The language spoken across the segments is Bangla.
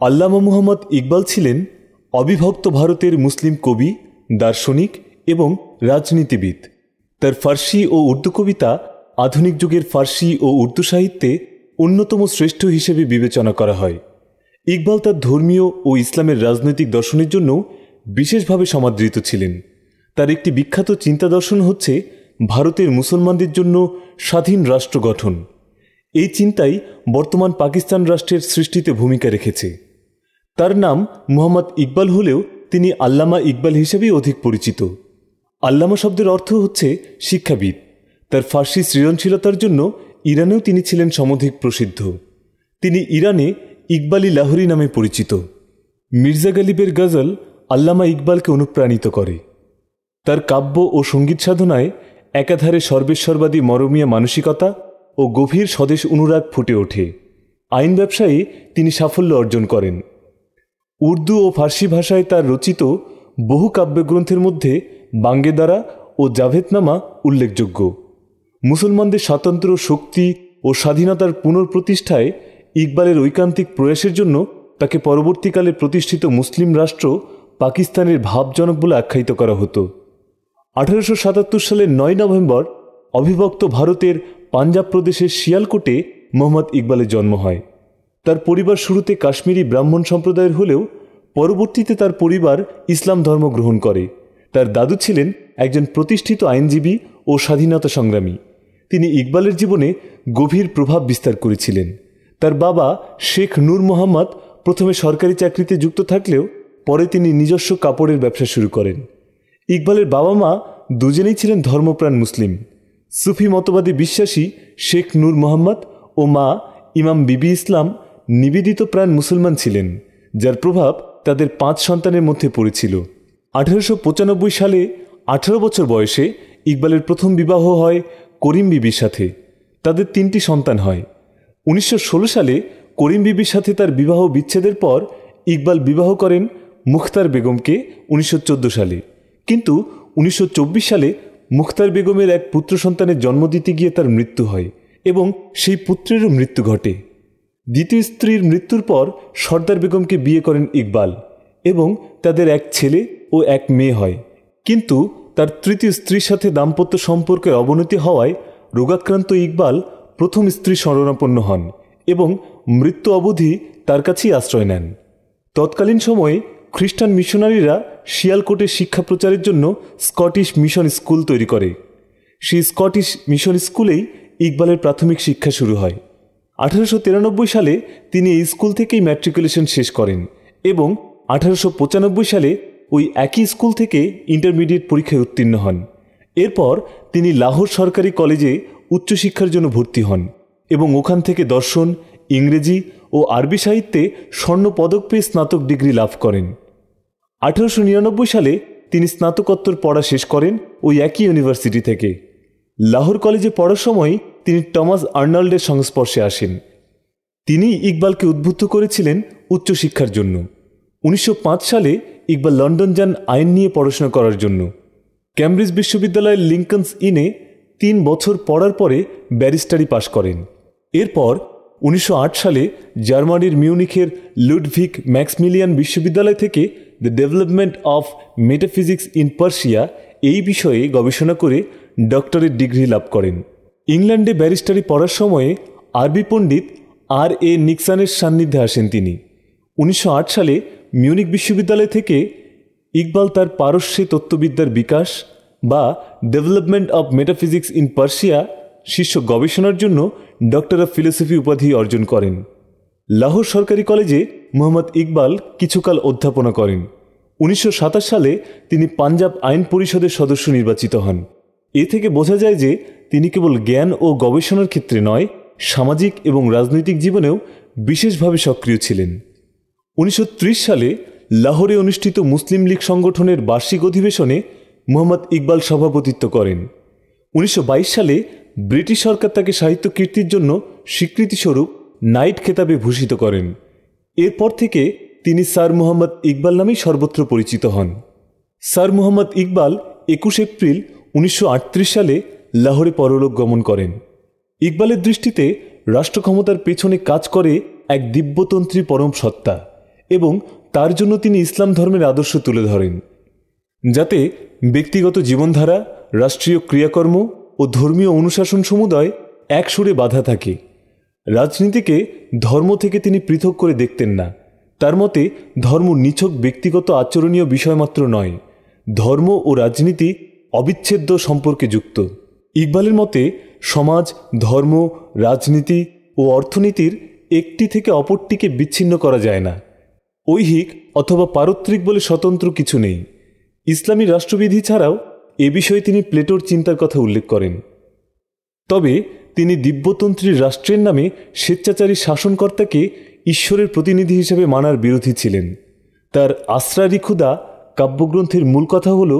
আল্লামা মুহাম্মদ ইকবাল ছিলেন অবিভক্ত ভারতের মুসলিম কবি, দার্শনিক এবং রাজনীতিবিদ। তার ফার্সি ও উর্দু কবিতা আধুনিক যুগের ফার্সি ও উর্দু সাহিত্যে অন্যতম শ্রেষ্ঠ হিসেবে বিবেচনা করা হয়। ইকবাল তার ধর্মীয় ও ইসলামের রাজনৈতিক দর্শনের জন্য বিশেষভাবে সমাদৃত ছিলেন। তার একটি বিখ্যাত চিন্তা দর্শন হচ্ছে ভারতের মুসলমানদের জন্য স্বাধীন রাষ্ট্র গঠন। এই চিন্তাই বর্তমান পাকিস্তান রাষ্ট্রের সৃষ্টিতে ভূমিকা রেখেছে। তার নাম মুহাম্মদ ইকবাল হলেও তিনি আল্লামা ইকবাল হিসেবেই অধিক পরিচিত। আল্লামা শব্দের অর্থ হচ্ছে শিক্ষাবিদ। তার ফার্সি সৃজনশীলতার জন্য ইরানেও তিনি ছিলেন সমধিক প্রসিদ্ধ। তিনি ইরানে ইকবালি লাহোরি নামে পরিচিত। মির্জা গালিবের গজল আল্লামা ইকবালকে অনুপ্রাণিত করে। তার কাব্য ও সঙ্গীত সাধনায় একাধারে সর্বেশ্বরবাদী মরমিয়া মানসিকতা ও গভীর স্বদেশ অনুরাগ ফুটে ওঠে। আইন ব্যবসায়ে তিনি সাফল্য অর্জন করেন। উর্দু ও ফার্সি ভাষায় তার রচিত বহু কাব্যগ্রন্থের মধ্যে বাঙ্গেদারা ও জাভেদনামা উল্লেখযোগ্য। মুসলমানদের স্বাতন্ত্র, শক্তি ও স্বাধীনতার পুনঃপ্রতিষ্ঠায় ইকবালের ঐকান্তিক প্রয়াসের জন্য তাকে পরবর্তীকালে প্রতিষ্ঠিত মুসলিম রাষ্ট্র পাকিস্তানের ভাবজনক বলে আখ্যায়িত করা হতো। 1877 সালের 9 নভেম্বর অবিভক্ত ভারতের পাঞ্জাব প্রদেশের শিয়ালকোটে মোহাম্মদ ইকবালের জন্ম হয়। তার পরিবার শুরুতে কাশ্মীরি ব্রাহ্মণ সম্প্রদায়ের হলেও পরবর্তীতে তার পরিবার ইসলাম ধর্ম গ্রহণ করে। তার দাদু ছিলেন একজন প্রতিষ্ঠিত আইনজীবী ও স্বাধীনতা সংগ্রামী। তিনি ইকবালের জীবনে গভীর প্রভাব বিস্তার করেছিলেন। তার বাবা শেখ নূর মোহাম্মদ প্রথমে সরকারি চাকরিতে যুক্ত থাকলেও পরে তিনি নিজস্ব কাপড়ের ব্যবসা শুরু করেন। ইকবালের বাবা মা দুজনেই ছিলেন ধর্মপ্রাণ মুসলিম। সুফি মতবাদে বিশ্বাসী শেখ নূর মোহাম্মদ ও মা ইমাম বিবি ইসলাম নিবেদিত প্রাণ মুসলমান ছিলেন, যার প্রভাব তাদের 5 সন্তানের মধ্যে পড়েছিল। 1895 সালে 18 বছর বয়সে ইকবালের প্রথম বিবাহ হয় করিম বিবির সাথে। তাদের 3টি সন্তান হয়। 1916 সালে করিম বিবির সাথে তার বিবাহ বিচ্ছেদের পর ইকবাল বিবাহ করেন মুখতার বেগমকে 1914 সালে। কিন্তু 1924 সালে মুখতার বেগমের এক পুত্র সন্তানের জন্ম দিতে গিয়ে তার মৃত্যু হয় এবং সেই পুত্রেরও মৃত্যু ঘটে। দ্বিতীয় স্ত্রীর মৃত্যুর পর সর্দার বেগমকে বিয়ে করেন ইকবাল এবং তাদের এক ছেলে ও এক মেয়ে হয়। কিন্তু তার তৃতীয় স্ত্রীর সাথে দাম্পত্য সম্পর্কের অবনতি হওয়ায় রোগাক্রান্ত ইকবাল প্রথম স্ত্রী শরণাপন্ন হন এবং মৃত্যু অবধি তার কাছেই আশ্রয় নেন। তৎকালীন সময়ে খ্রিস্টান মিশনারিরা শিয়ালকোটে শিক্ষা প্রচারের জন্য স্কটিশ মিশন স্কুল তৈরি করে। সেই স্কটিশ মিশন স্কুলেই ইকবালের প্রাথমিক শিক্ষা শুরু হয়। 1893 সালে তিনি এই স্কুল থেকেই ম্যাট্রিকুলেশন শেষ করেন এবং 1895 সালে ওই একই স্কুল থেকে ইন্টারমিডিয়েট পরীক্ষায় উত্তীর্ণ হন। এরপর তিনি লাহোর সরকারি কলেজে উচ্চশিক্ষার জন্য ভর্তি হন এবং ওখান থেকে দর্শন, ইংরেজি ও আরবি সাহিত্যে স্বর্ণ পদক পেয়ে স্নাতক ডিগ্রি লাভ করেন। 1899 সালে তিনি স্নাতকোত্তর পড়া শেষ করেন ওই একই ইউনিভার্সিটি থেকে। লাহোর কলেজে পড়ার সময় তিনি টমাস আর্নল্ডের সংস্পর্শে আসেন। তিনি ইকবালকে উদ্বুদ্ধ করেছিলেন উচ্চশিক্ষার জন্য। 1905 সালে ইকবাল লন্ডন যান আইন নিয়ে পড়াশোনা করার জন্য। ক্যামব্রিজ বিশ্ববিদ্যালয়ের লিঙ্কনস ইনে 3 বছর পড়ার পরে ব্যারিস্টারি পাশ করেন। এরপর 1908 সালে জার্মানির মিউনিখের লুডভিগ ম্যাক্সমিলিয়ান বিশ্ববিদ্যালয় থেকে the development of metaphysics in Persia এই বিষয়ে গবেষণা করে ডক্টরেট ডিগ্রি লাভ করেন। ইংল্যান্ডে ব্যারিস্টারি পড়ার সময়ে আরবি পণ্ডিত আর.এ. নিক্সনের সান্নিধ্যে আসেন তিনি। 1908 সালে মিউনিক বিশ্ববিদ্যালয় থেকে ইকবাল তার পারস্যে তত্ত্ববিদ্যার বিকাশ বা development of metaphysics in Persia শীর্ষ গবেষণার জন্য ডক্টর অফ ফিলোসফি উপাধি অর্জন করেন। লাহোর সরকারি কলেজে মোহাম্মদ ইকবাল কিছুকাল অধ্যাপনা করেন। 1927 সালে তিনি পাঞ্জাব আইন পরিষদের সদস্য নির্বাচিত হন। এ থেকে বোঝা যায় যে তিনি কেবল জ্ঞান ও গবেষণার ক্ষেত্রে নয়, সামাজিক এবং রাজনৈতিক জীবনেও বিশেষভাবে সক্রিয় ছিলেন। 1930 সালে লাহোরে অনুষ্ঠিত মুসলিম লীগ সংগঠনের বার্ষিক অধিবেশনে মোহাম্মদ ইকবাল সভাপতিত্ব করেন। 1922 সালে ব্রিটিশ সরকার তাকে সাহিত্য কীর্তির জন্য স্বীকৃতিস্বরূপ নাইট খেতাবে ভূষিত করেন। এরপর থেকে তিনি স্যার মোহাম্মদ ইকবাল নামেই সর্বত্র পরিচিত হন। স্যার মোহাম্মদ ইকবাল 21 এপ্রিল 1938 সালে লাহোরে পরলোক গমন করেন। ইকবালের দৃষ্টিতে রাষ্ট্র ক্ষমতার পেছনে কাজ করে এক দিব্যতন্ত্রী পরম সত্তা এবং তার জন্য তিনি ইসলাম ধর্মের আদর্শ তুলে ধরেন, যাতে ব্যক্তিগত জীবনধারা, রাষ্ট্রীয় ক্রিয়াকর্ম ও ধর্মীয় অনুশাসন সমুদয় এক সুরে বাঁধা থাকে। রাজনীতিকে ধর্ম থেকে তিনি পৃথক করে দেখতেন না। তার মতে ধর্ম নিছক ব্যক্তিগত আচরণীয় বিষয়মাত্র নয়, ধর্ম ও রাজনীতি অবিচ্ছেদ্য সম্পর্কে যুক্ত। ইকবালের মতে সমাজ, ধর্ম, রাজনীতি ও অর্থনীতির একটি থেকে অপরটিকে বিচ্ছিন্ন করা যায় না। ঐহিক অথবা পারত্রিক বলে স্বতন্ত্র কিছু নেই। ইসলামী রাষ্ট্রবিধি ছাড়াও এ বিষয়ে তিনি প্লেটোর চিন্তার কথা উল্লেখ করেন। তবে তিনি দিব্যতন্ত্রী রাষ্ট্রের নামে স্বেচ্ছাচারী শাসনকর্তাকে ঈশ্বরের প্রতিনিধি হিসেবে মানার বিরোধী ছিলেন। তার আসরারি ক্ষুদা কাব্যগ্রন্থের মূল কথা হল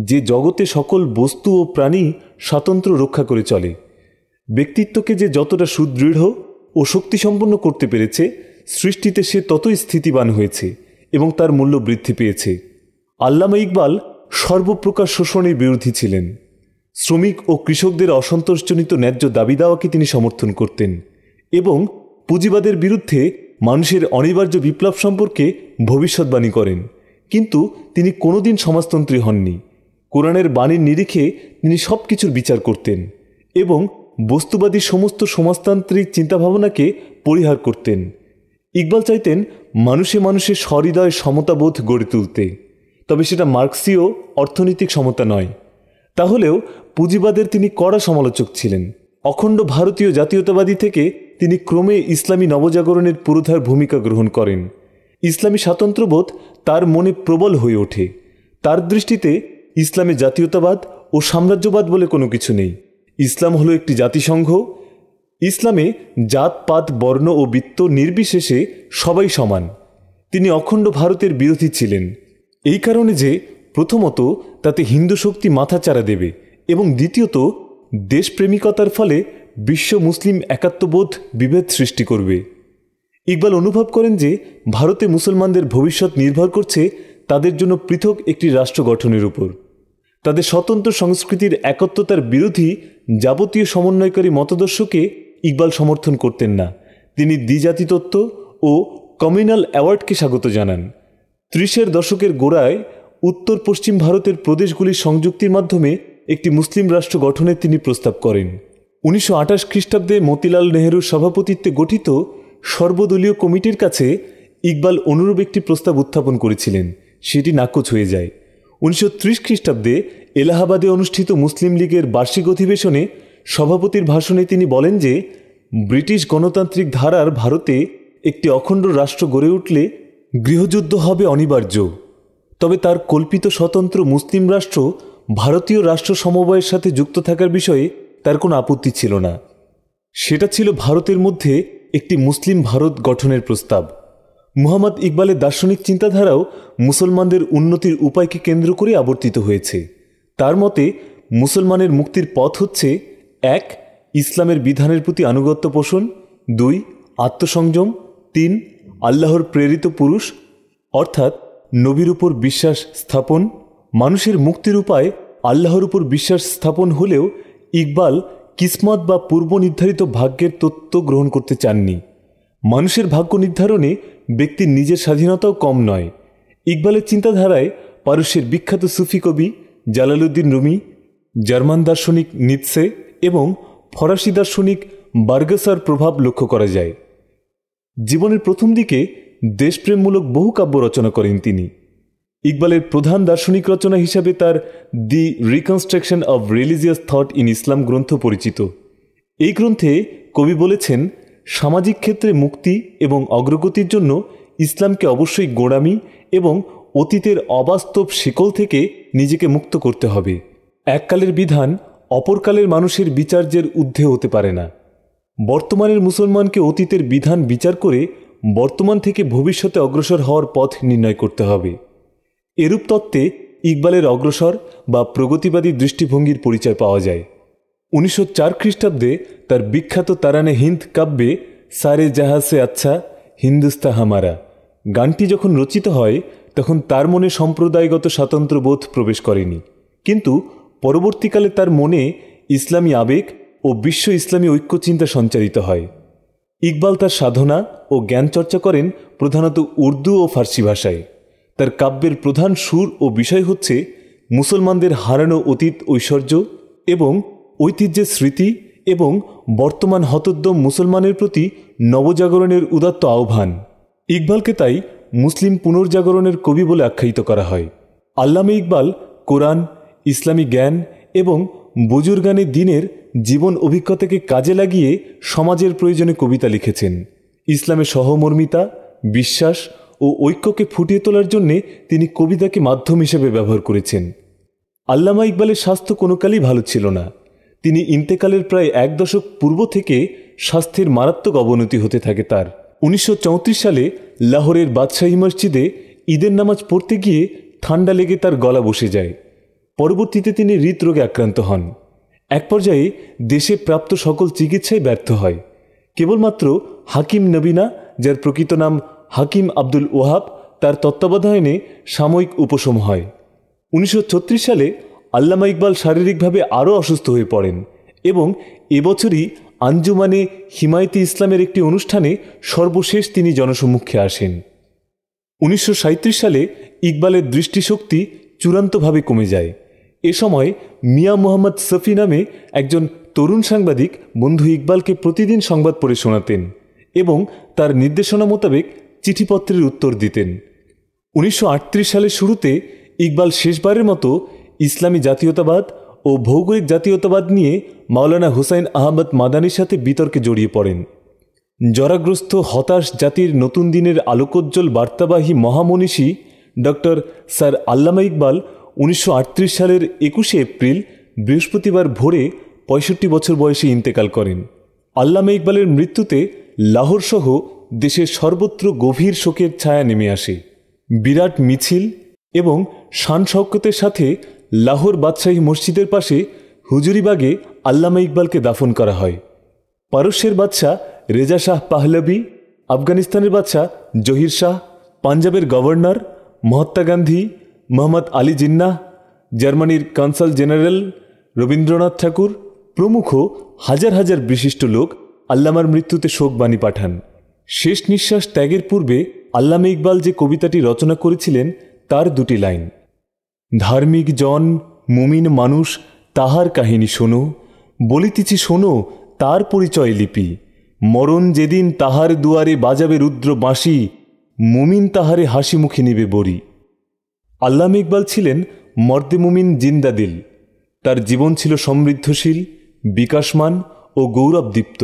যে জগতে সকল বস্তু ও প্রাণী স্বাতন্ত্র্য রক্ষা করে চলে। ব্যক্তিত্বকে যে যতটা সুদৃঢ় ও শক্তিসম্পন্ন করতে পেরেছে, সৃষ্টিতে সে ততই স্থিতিবান হয়েছে এবং তার মূল্য বৃদ্ধি পেয়েছে। আল্লামা ইকবাল সর্বপ্রকার শোষণের বিরোধী ছিলেন। শ্রমিক ও কৃষকদের অসন্তোষজনিত ন্যায্য দাবি দাওয়াকে তিনি সমর্থন করতেন এবং পুঁজিবাদের বিরুদ্ধে মানুষের অনিবার্য বিপ্লব সম্পর্কে ভবিষ্যৎবাণী করেন। কিন্তু তিনি কোনোদিন সমাজতন্ত্রী হননি। কোরআনের বাণীর নিরিখে তিনি সব কিছুর বিচার করতেন এবং বস্তুবাদী সমস্ত সমাজতান্ত্রিক চিন্তাভাবনাকে পরিহার করতেন। ইকবাল চাইতেন মানুষে মানুষে সহৃদয় সমতাবোধ গড়ে তুলতে, তবে সেটা মার্ক্সীয় অর্থনৈতিক সমতা নয়। তাহলেও পুঁজিবাদের তিনি কড়া সমালোচক ছিলেন। অখণ্ড ভারতীয় জাতীয়তাবাদী থেকে তিনি ক্রমে ইসলামী নবজাগরণের পুরোধার ভূমিকা গ্রহণ করেন। ইসলামী স্বাতন্ত্র্যবোধ তার মনে প্রবল হয়ে ওঠে। তার দৃষ্টিতে ইসলামে জাতীয়তাবাদ ও সাম্রাজ্যবাদ বলে কোনো কিছু নেই। ইসলাম হলো একটি জাতিসংঘ। ইসলামে জাত পাত বর্ণ ও বৃত্ত নির্বিশেষে সবাই সমান। তিনি অখণ্ড ভারতের বিরোধী ছিলেন এই কারণে যে প্রথমত তাতে হিন্দু শক্তি মাথাচাড়া দেবে এবং দ্বিতীয়ত দেশপ্রেমিকতার ফলে বিশ্ব মুসলিম একাত্মবোধ বিভেদ সৃষ্টি করবে। ইকবাল অনুভব করেন যে ভারতে মুসলমানদের ভবিষ্যৎ নির্ভর করছে তাদের জন্য পৃথক একটি রাষ্ট্র গঠনের উপর। তাদের স্বতন্ত্র সংস্কৃতির একত্বতার বিরোধী যাবতীয় সমন্বয়কারী মতাদর্শকে ইকবাল সমর্থন করতেন না। তিনি দ্বিজাতি তত্ত্ব ও কমিউনাল অ্যাওয়ার্ডকে স্বাগত জানান। 30-এর দশকের গোড়ায় উত্তর পশ্চিম ভারতের প্রদেশগুলির সংযুক্তির মাধ্যমে একটি মুসলিম রাষ্ট্র গঠনের তিনি প্রস্তাব করেন। 1928 খ্রিস্টাব্দে মতিলাল নেহরুর সভাপতিত্বে গঠিত সর্বদলীয় কমিটির কাছে ইকবাল অনুরূপ একটি প্রস্তাব উত্থাপন করেছিলেন। সেটি নাকচ হয়ে যায়। 1930 খ্রিস্টাব্দে এলাহাবাদে অনুষ্ঠিত মুসলিম লীগের বার্ষিক অধিবেশনে সভাপতির ভাষণে তিনি বলেন যে ব্রিটিশ গণতান্ত্রিক ধারার ভারতে একটি অখণ্ড রাষ্ট্র গড়ে উঠলে গৃহযুদ্ধ হবে অনিবার্য। তবে তার কল্পিত স্বতন্ত্র মুসলিম রাষ্ট্র ভারতীয় রাষ্ট্র সমবায়ের সাথে যুক্ত থাকার বিষয়ে তার কোনো আপত্তি ছিল না। সেটা ছিল ভারতের মধ্যে একটি মুসলিম ভারত গঠনের প্রস্তাব। মুহাম্মদ ইকবালের দার্শনিক চিন্তাধারাও মুসলমানদের উন্নতির উপায়কে কেন্দ্র করে আবর্তিত হয়েছে। তার মতে মুসলমানের মুক্তির পথ হচ্ছে 1. ইসলামের বিধানের প্রতি আনুগত্য পোষণ, 2. আত্মসংযম, 3. আল্লাহর প্রেরিত পুরুষ অর্থাৎ নবীর উপর বিশ্বাস স্থাপন। মানুষের মুক্তির উপায় আল্লাহর উপর বিশ্বাস স্থাপন হলেও ইকবাল কিসমত বা পূর্ব নির্ধারিত ভাগ্যের তত্ত্ব গ্রহণ করতে চাননি। মানুষের ভাগ্য নির্ধারণে ব্যক্তির নিজের স্বাধীনতাও কম নয়। ইকবালের চিন্তাধারায় পারস্যের বিখ্যাত সুফি কবি জালালউদ্দিন রুমি, জার্মান দার্শনিক নিৎসে এবং ফরাসি দার্শনিক বার্গেসার প্রভাব লক্ষ্য করা যায়। জীবনের প্রথম দিকে দেশপ্রেমমূলক বহু কাব্য রচনা করেন তিনি। ইকবালের প্রধান দার্শনিক রচনা হিসাবে তার the reconstruction of religious thought in Islam গ্রন্থ পরিচিত। এই গ্রন্থে কবি বলেছেন, সামাজিক ক্ষেত্রে মুক্তি এবং অগ্রগতির জন্য ইসলামকে অবশ্যই গোঁড়ামি এবং অতীতের অবাস্তব শিকল থেকে নিজেকে মুক্ত করতে হবে। এককালের বিধান অপরকালের মানুষের বিচার্যের ঊর্ধ্বে হতে পারে না। বর্তমানের মুসলমানকে অতীতের বিধান বিচার করে বর্তমান থেকে ভবিষ্যতে অগ্রসর হওয়ার পথ নির্ণয় করতে হবে। এরূপ তত্ত্বে ইকবালের অগ্রসর বা প্রগতিবাদী দৃষ্টিভঙ্গির পরিচয় পাওয়া যায়। 1904 খ্রিস্টাব্দে তার বিখ্যাত তারানে হিন্দ কাব্যে সারে জাহা সে আচ্ছা হিন্দুস্তা হামারা গানটি যখন রচিত হয় তখন তার মনে সম্প্রদায়গত স্বাতন্ত্র্যবোধ প্রবেশ করেনি, কিন্তু পরবর্তীকালে তার মনে ইসলামী আবেগ ও বিশ্ব ইসলামী ঐক্যচিন্তা সঞ্চারিত হয়। ইকবাল তার সাধনা ও জ্ঞান চর্চা করেন প্রধানত উর্দু ও ফার্সি ভাষায়। তার কাব্যের প্রধান সুর ও বিষয় হচ্ছে মুসলমানদের হারানো অতীত ঐশ্বর্য এবং ঐতিহ্যের স্মৃতি এবং বর্তমান হতোদ্যম মুসলমানের প্রতি নবজাগরণের উদাত্ত আহ্বান। ইকবালকে তাই মুসলিম পুনর্জাগরণের কবি বলে আখ্যায়িত করা হয়। আল্লামা ইকবাল কোরআন, ইসলামী জ্ঞান এবং বুজুর্গানে দ্বীনের জীবন অভিজ্ঞতাকে কাজে লাগিয়ে সমাজের প্রয়োজনে কবিতা লিখেছেন। ইসলামের সহমর্মিতা, বিশ্বাস ও ঐক্যকে ফুটিয়ে তোলার জন্যে তিনি কবিতাকে মাধ্যম হিসেবে ব্যবহার করেছেন। আল্লামা ইকবালের স্বাস্থ্য কোনো কালই ভালো ছিল না। তিনি ইন্তেকালের প্রায় 1 দশক পূর্ব থেকে স্বাস্থ্যের মারাত্মক অবনতি হতে থাকে তার। 1934 সালে লাহোরের বাদশাহী মসজিদে ঈদের নামাজ পড়তে গিয়ে ঠান্ডা লেগে তার গলা বসে যায়। পরবর্তীতে তিনি হৃদরোগে আক্রান্ত হন। এক পর্যায়ে দেশে প্রাপ্ত সকল চিকিৎসায় ব্যর্থ হয়। কেবলমাত্র হাকিম নবীনা, যার প্রকৃত নাম হাকিম আব্দুল ওয়াহাব, তার তত্ত্বাবধানে সাময়িক উপশম হয়। 1936 সালে আল্লামা ইকবাল শারীরিকভাবে আরও অসুস্থ হয়ে পড়েন এবং এবছরই আঞ্জুমানে হিমায়তি ইসলামের একটি অনুষ্ঠানে সর্বশেষ তিনি জনসম্মুখে আসেন। 1937 সালে ইকবালের দৃষ্টিশক্তি চূড়ান্তভাবে কমে যায়। এ সময় মিয়া মোহাম্মদ সফি নামে একজন তরুণ সাংবাদিক বন্ধু ইকবালকে প্রতিদিন সংবাদ পড়ে শোনাতেন এবং তার নির্দেশনা মোতাবেক চিঠিপত্রের উত্তর দিতেন। 1938 সালের শুরুতে ইকবাল শেষবারের মতো ইসলামী জাতীয়তাবাদ ও ভৌগোলিক জাতীয়তাবাদ নিয়ে মাওলানা হুসাইন আহমদ মাদানির সাথে বিতর্কে জড়িয়ে পড়েন। জরাগ্রস্ত হতাশ জাতির নতুন দিনের আলোকোজ্জ্বল বার্তাবাহী মহামনীষী ডক্টর স্যার আল্লামা ইকবাল 1938 সালের 21শে এপ্রিল বৃহস্পতিবার ভোরে 65 বছর বয়সে ইন্তেকাল করেন। আল্লামা ইকবালের মৃত্যুতে লাহোর সহ দেশের সর্বত্র গভীর শোকের ছায়া নেমে আসে। বিরাট মিছিল এবং শান শওকতের সাথে লাহোর বাদশাহী মসজিদের পাশে হুজুরিবাগে আল্লামা ইকবালকে দাফন করা হয়। পারস্যের বাদশাহ রেজা শাহ পাহলভি, আফগানিস্তানের বাদশাহ জহির শাহ, পাঞ্জাবের গভর্নর মহাত্মা গান্ধী, মোহাম্মদ আলী জিন্নাহ, জার্মানির কনসাল জেনারেল রবীন্দ্রনাথ ঠাকুর প্রমুখ হাজার হাজার বিশিষ্ট লোক আল্লামার মৃত্যুতে শোকবাণী পাঠান। শেষ নিঃশ্বাস ত্যাগের পূর্বে আল্লামা ইকবাল যে কবিতাটি রচনা করেছিলেন তার 2টি লাইন, ধার্মিক জন মুমিন মানুষ তাহার কাহিনী শোনো, বলিতেছি শোনো তার পরিচয় লিপি, মরণ যেদিন তাহার দুয়ারে বাজাবে রুদ্র বাঁশি, মুমিন তাহারে হাসি মুখে নিবে বরি। আল্লামা ইকবাল ছিলেন মর্দে মুমিন জিন্দাদিল। তার জীবন ছিল সমৃদ্ধশীল, বিকাশমান ও গৌরবদীপ্ত।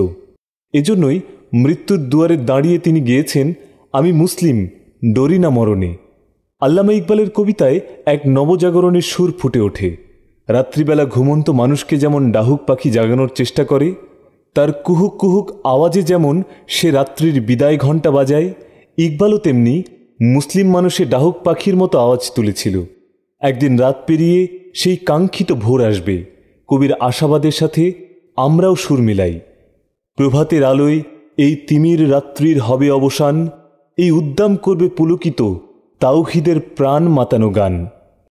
এজন্যই মৃত্যুর দুয়ারে দাঁড়িয়ে তিনি গেয়েছেন, আমি মুসলিম, ডরি না মরণে। আল্লামা ইকবালের কবিতায় এক নবজাগরণের সুর ফুটে ওঠে। রাত্রিবেলা ঘুমন্ত মানুষকে যেমন ডাহুক পাখি জাগানোর চেষ্টা করে, তার কুহুক কুহুক আওয়াজে যেমন সে রাত্রির বিদায় ঘণ্টা বাজায়, ইকবালও তেমনি মুসলিম মানুষে ডাহুক পাখির মতো আওয়াজ তুলেছিল। একদিন রাত পেরিয়ে সেই কাঙ্ক্ষিত ভোর আসবে। কবির আশাবাদের সাথে আমরাও সুর মিলাই। প্রভাতের আলোয় এই তিমির রাত্রির হবে অবসান, এই উদ্দাম করবে পুলকিত তাওহীদের প্রাণ মাতানো গান।